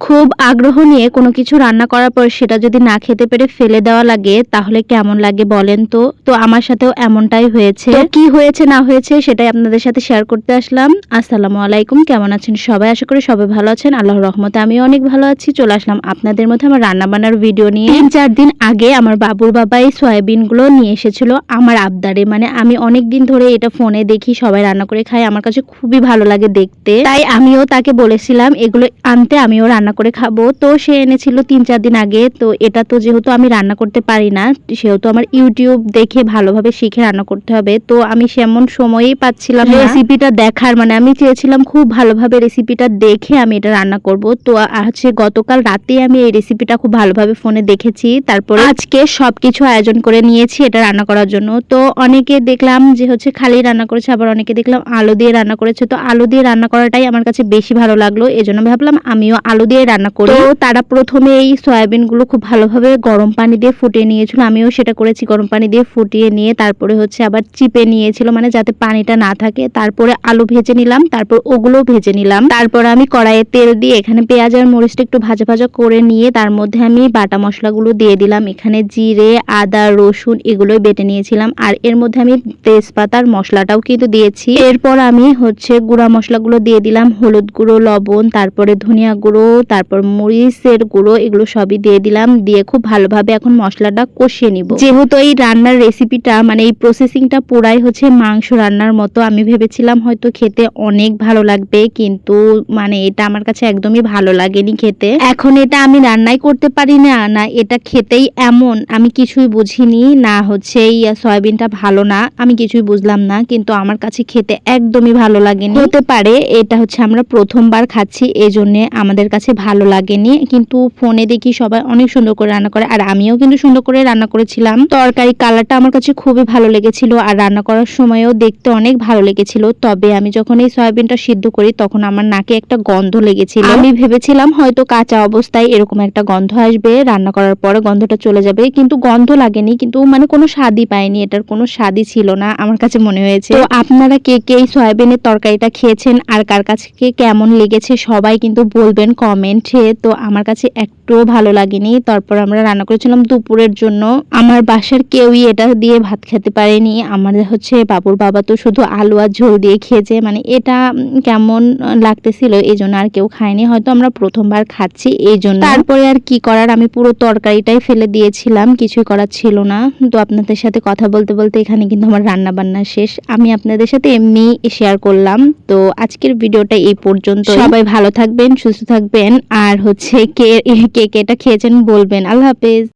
খুব আগ্রহ নিয়ে কোনো কিছু রান্না করার পর সেটা যদি না খেতে পেরে ফেলে দেওয়া লাগে তাহলে কেমন লাগে বলেন তো? তো আমার সাথেও এমনটাই হয়েছে। তো কি হয়েছে না হয়েছে সেটাই আপনাদের সাথে শেয়ার করতে আসলাম। আসসালামু আলাইকুম। কেমন আছেন সবাই? আশা করি সবাই ভালো আছেন। আল্লাহর রহমতে আমিও অনেক ভালো আছি। চলে আসলাম আপনাদের মধ্যে আমার রান্না-বান্নার ভিডিও নিয়ে। ৩-৪ দিন আগে আমার বাবুর বাবা এই সয়াবিনগুলো নিয়ে এসেছিল আমার আবদারে। মানে আমি অনেকদিন ধরে এটা ফোনে দেখি সবাই রান্না করে খায়। আমার কাছে খুবই ভালো লাগে দেখতে। তাই আমিও তাকে বলেছিলাম এগুলো আনতে, আমিও রান্না করে খাবো। তো সে এনেছিল ৩-৪ দিন আগে। তো এটা তো যেহেতু আমি রান্না করতে পারি না, সেহেতু আমার ইউটিউব দেখে ভালোভাবে শিখে রান্না করতে হবে। তো আমি সেমন সময়ই পাচ্ছিলাম না রেসিপিটা দেখার। মানে আমি চেয়েছিলাম খুব ভালোভাবে রেসিপিটা দেখে আমি এটা রান্না করব। তো হচ্ছে গতকাল রাতে আমি এই রেসিপিটা খুব ভালোভাবে ফোনে দেখেছি। তারপরে আজকে সবকিছু আয়োজন করে নিয়েছি এটা রান্না করার জন্য। তো অনেকে দেখলাম যে হচ্ছে খালি রান্না করেছে, আবার অনেকে দেখলাম আলু দিয়ে রান্না করেছে। তো আলু দিয়ে রান্না করাটাই আমার কাছে বেশি ভালো লাগলো। এজন্য ভাবলাম আমিও আলু দিয়ে রান্না করি। তো তারা প্রথমে এই সয়াবিনগুলো খুব ভালোভাবে গরম পানি দিয়ে ফুটিয়ে নিয়েছিল। আমিও সেটা করেছি, গরম পানি দিয়ে ফুটিয়ে নিয়ে তারপরে হচ্ছে আবার চিপে নিয়েছিল, মানে যাতে পানিটা না থাকে। তারপরে আলু ভেজে নিলাম, তারপর ওগুলো ভেজে নিলাম। তারপর আমি কড়াইয়ে তেল দিয়ে এখানে পেঁয়াজ আর মরিচটা একটু ভাজা ভাজা করে নিয়ে তার মধ্যে আমি বাটা মশলাগুলো দিয়ে দিলাম। এখানে জিরে, আদা, রসুন এগুলোই বেটে নিয়েছিলাম। আর এর মধ্যে আমি তেজপাতার মশলাটাও কিন্তু দিয়েছি। এরপর আমি হচ্ছে গুঁড়া মশলাগুলো দিয়ে দিলাম, হলুদ গুঁড়ো, লবণ, তারপরে ধনিয়া গুঁড়ো, তারপর মরিচের গুঁড়ো, এগুলো সবই দিয়ে দিলাম। দিয়ে খুব ভালোভাবে এখন মশলাটা কষিয়ে নিব। যেহেতু এই রান্নার রেসিপিটা মানে এই প্রসেসিংটা পুরাই হচ্ছে মাংস রান্নার মতো, আমি ভেবেছিলাম হয়তো খেতে অনেক ভালো লাগবে, কিন্তু মানে এটা আমার কাছে একদমই ভালো লাগেনি খেতে। এখন এটা আমি রান্নাই করতে পারি না, না এটা খেতেই এমন, আমি কিছুই বুঝিনি। না হচ্ছে এই সয়াবিনটা ভালো না, আমি কিছুই বুঝলাম না, কিন্তু আমার কাছে খেতে একদমই ভালো লাগেনি। হতে পারে এটা হচ্ছে আমরা প্রথমবার খাচ্ছি এজন্য আমাদের কাছে ভালো লাগেনি, কিন্তু ফোনে দেখি সবাই অনেক সুন্দর করে রান্না করে, আর আমিও কিন্তু সুন্দর করে রান্না করেছিলাম। তরকারি কালারটা আমার কাছে খুবই ভালো লেগেছিল, আর রান্না করার সময়ও দেখতে অনেক ভালো লেগেছিল। তবে আমি যখন এই সয়াবিনটা সিদ্ধ করি তখন আমার নাকে একটা গন্ধ লেগেছিল। আমি ভেবেছিলাম হয়তো কাঁচা অবস্থায় এরকম একটা গন্ধ আসবে, রান্না করার পরে গন্ধটা চলে যাবে, কিন্তু গন্ধ লাগেনি, কিন্তু মানে কোনো স্বাদই পাইনি, এটার কোনো স্বাদই ছিল না আমার কাছে মনে হয়েছে। তো আপনারা কে কে এই সয়াবিনের তরকারিটা খেয়েছেন আর কার কাছে কেমন লেগেছে সবাই কিন্তু বলবেন কমেন্টে। তো আমার কাছে একটুও ভালো লাগেনি। তারপর আমরা রান্না করেছিলাম দুপুরের জন্য। আমার বাসার কেউই এটা দিয়ে ভাত খেতে পারেনি। আমাদের হচ্ছে বাবুর বাবা তো শুধু আলু আর ঝোল দিয়ে খেয়েছে, মানে এটা কেমন লাগতেছিল এই জন্য আর কেউ খায়নি, হয়তো আমরা প্রথমবার খাচ্ছি এই জন্য। তারপরে আর কি করার, আমি পুরো তরকারিটাই ফেলে দিয়েছিলাম, কিছুই করার ছিল না। তো আপনাদের সাথে কথা বলতে বলতে এখানে কিন্তু আমার রান্না বান্না শেষ, আমি আপনাদের সাথে এমনি শেয়ার করলাম। তো আজকের ভিডিওটা এই পর্যন্ত। সবাই ভালো থাকবেন, সুস্থ থাকবেন, আর হচ্ছে কে কে এটা খেয়েছেন বলবেন। আল্লাহ হাফেজ।